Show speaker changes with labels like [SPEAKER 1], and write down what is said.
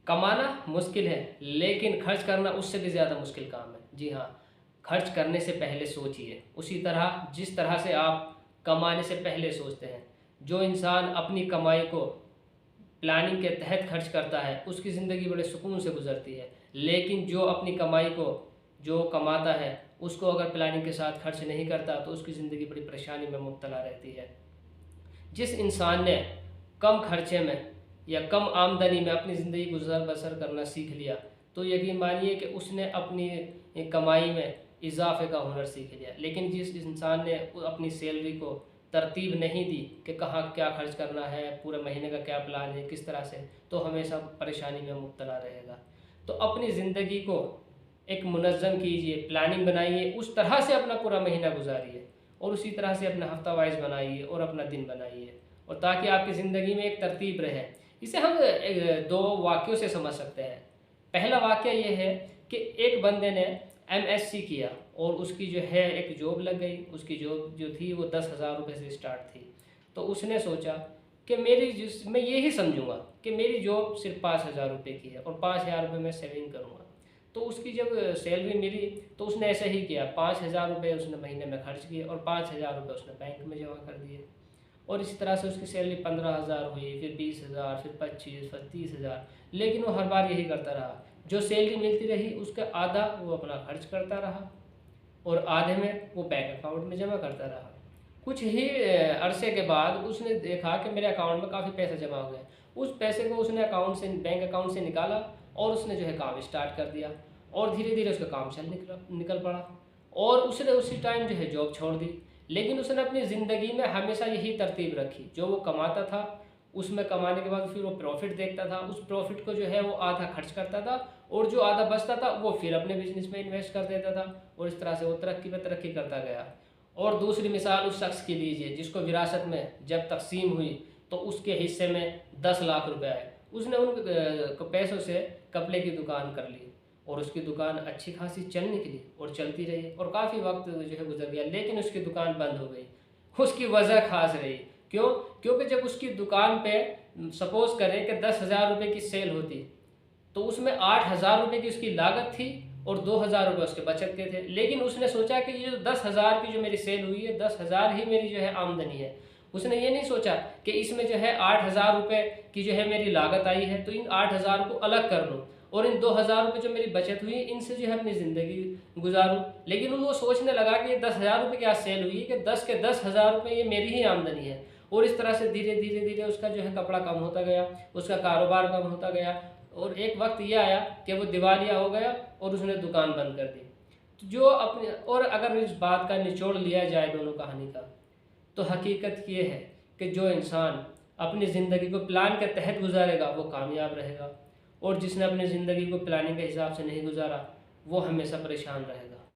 [SPEAKER 1] कमाना मुश्किल है, लेकिन खर्च करना उससे भी ज़्यादा मुश्किल काम है। जी हाँ, खर्च करने से पहले सोचिए। उसी तरह जिस तरह से आप कमाने से पहले सोचते हैं, जो इंसान अपनी कमाई को प्लानिंग के तहत खर्च करता है, उसकी ज़िंदगी बड़े सुकून से गुजरती है। लेकिन जो अपनी कमाई को जो कमाता है, उसको अगर प्लानिंग के साथ खर्च नहीं करता, तो उसकी ज़िंदगी बड़ी परेशानी में मुब्तला रहती है। जिस इंसान ने कम खर्चे में या कम आमदनी में अपनी ज़िंदगी गुजर बसर करना सीख लिया, तो यकीन मानिए कि उसने अपनी कमाई में इजाफे का हुनर सीख लिया। लेकिन जिस इंसान ने अपनी सैलरी को तरतीब नहीं दी कि कहाँ क्या खर्च करना है, पूरे महीने का क्या प्लान है, किस तरह से, तो हमेशा परेशानी में मुब्तला रहेगा। तो अपनी ज़िंदगी को एक मुनज़्ज़म कीजिए, प्लानिंग बनाइए, उस तरह से अपना पूरा महीना गुजारिए और उसी तरह से अपना हफ्ता वाइज बनाइए और अपना दिन बनाइए, और ताकि आपकी ज़िंदगी में एक तरतीब रहे। इसे हम दो वाक़यों से समझ सकते हैं। पहला वाक़या ये है कि एक बंदे ने एमएससी किया और उसकी जो है एक जॉब लग गई। उसकी जॉब जो थी वो 10,000 रुपये से स्टार्ट थी। तो उसने सोचा कि मैं यही समझूंगा कि मेरी जॉब सिर्फ 5,000 रुपये की है और 5,000 रुपये मैं सेविंग करूँगा। तो उसकी जब सैलरी मिली तो उसने ऐसा ही किया, 5,000 रुपये उसने महीने में खर्च किए और 5,000 रुपये उसने बैंक में जमा कर दिए। और इसी तरह से उसकी सैलरी 15,000 हुई, फिर 20,000, फिर 25, फिर 30,000। लेकिन वो हर बार यही करता रहा, जो सैलरी मिलती रही उसका आधा वो अपना खर्च करता रहा और आधे में वो बैंक अकाउंट में जमा करता रहा। कुछ ही अरसे के बाद उसने देखा कि मेरे अकाउंट में काफ़ी पैसा जमा हो गया। उस पैसे को उसने बैंक अकाउंट से निकाला और उसने जो है काम स्टार्ट कर दिया और धीरे धीरे उसका काम चल निकल पड़ा और उसने उसी टाइम जो है जॉब छोड़ दी। लेकिन उसने अपनी ज़िंदगी में हमेशा यही तरतीब रखी, जो वो कमाता था उसमें कमाने के बाद फिर वो प्रॉफिट देखता था, उस प्रॉफिट को जो है वो आधा खर्च करता था और जो आधा बचता था वो फिर अपने बिजनेस में इन्वेस्ट कर देता था और इस तरह से वो तरक्की पे तरक्की करता गया। और दूसरी मिसाल उस शख्स की लीजिए जिसको विरासत में जब तकसीम हुई तो उसके हिस्से में 10 लाख रुपए आए। उसने उन पैसों से कपड़े की दुकान कर ली और उसकी दुकान अच्छी खासी चल निकली और चलती रही और काफ़ी वक्त जो है गुजर गया, लेकिन उसकी दुकान बंद हो गई। उसकी वजह खास रही, क्यों? क्योंकि जब उसकी दुकान पे सपोज करें कि 10,000 रुपये की सेल होती तो उसमें 8,000 रुपये की उसकी लागत थी और 2,000 रुपये उसके बचत के थे। लेकिन उसने सोचा कि ये जो 10,000 की जो मेरी सेल हुई है, 10,000 ही मेरी जो है आमदनी है। उसने ये नहीं सोचा कि इसमें जो है 8,000 रुपये की जो है मेरी लागत आई है, तो इन 8,000 को अलग कर लूँ और इन 2,000 रुपये जो मेरी बचत हुई है इनसे जो है अपनी ज़िंदगी गुजारूँ। लेकिन वो सोचने लगा कि ये 10,000 रुपये की आज सेल हुई है कि 10 के 10,000 रुपये ये मेरी ही आमदनी है। और इस तरह से धीरे धीरे धीरे उसका जो है कपड़ा कम होता गया, उसका कारोबार कम होता गया और एक वक्त ये आया कि वो दिवालिया हो गया और उसने दुकान बंद कर दी। तो जो अपने, और अगर इस बात का निचोड़ लिया जाए दोनों कहानी का, तो हकीकत ये है कि जो इंसान अपनी ज़िंदगी को प्लान के तहत गुजारेगा वो कामयाब रहेगा और जिसने अपनी ज़िंदगी को प्लानिंग के हिसाब से नहीं गुजारा वो हमेशा परेशान रहेगा।